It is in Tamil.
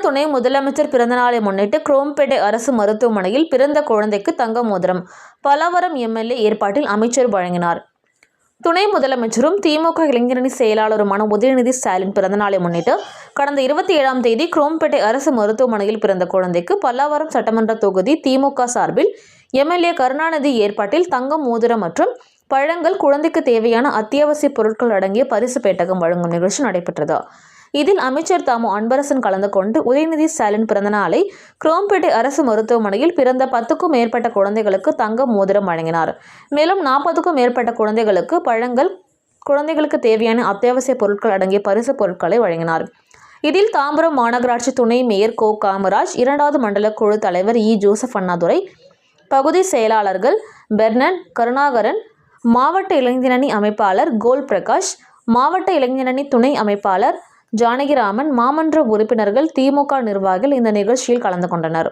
துணை முதலமைச்சர் பிறந்தநாளை முன்னிட்டு குரோம்பேட்டை அரசு மருத்துவமனையில் பிறந்த குழந்தைக்கு தங்க மோதிரம் பலவரம் எம்எல்ஏ ஏற்பாட்டில் அமைச்சர் வழங்கினார். துணை முதலமைச்சரும் திமுக இளைஞரணி செயலாளருமான உதயநிதி ஸ்டாலின் பிறந்தநாளை முன்னிட்டு கடந்த 27ஆம் தேதி குரோம்பேட்டை அரசு மருத்துவமனையில் பிறந்த குழந்தைக்கு பல்லாவரம் சட்டமன்ற தொகுதி திமுக சார்பில் எம்எல்ஏ கருணாநிதி ஏற்பாட்டில் தங்கம் மோதிரம் மற்றும் பழங்கள், குழந்தைக்கு தேவையான அத்தியாவசிய பொருட்கள் அடங்கிய பரிசு பெட்டகம் வழங்கும் நிகழ்ச்சி நடைபெற்றது. இதில் அமைச்சர் தாமு அன்பரசன் கலந்து கொண்டு உதயநிதி ஸ்டாலின் பிறந்தநாளை குரோம்பேட்டை அரசு மருத்துவமனையில் பிறந்த 10க்கும் மேற்பட்ட குழந்தைகளுக்கு தங்க மோதிரம் வழங்கினார். மேலும் 40க்கும் மேற்பட்ட குழந்தைகளுக்கு பழங்கள், குழந்தைகளுக்கு தேவையான அத்தியாவசிய பொருட்கள் அடங்கிய பரிசு பொருட்களை வழங்கினார். இதில் தாம்பரம் மாநகராட்சி துணை மேயர் கோ. காமராஜ், 2வது மண்டல குழு தலைவர் இ. ஜோசப் அண்ணாதுரை, பகுதி செயலாளர்கள் பெர்னன், கருணாகரன், மாவட்ட இளைஞரணி அமைப்பாளர் கோல் பிரகாஷ், மாவட்ட இளைஞரணி துணை அமைப்பாளர் ஜானகிராமன், மாமன்ற உறுப்பினர்கள், திமுக நிர்வாகிகள் இந்த நிகழ்ச்சியில் கலந்து கொண்டனர்.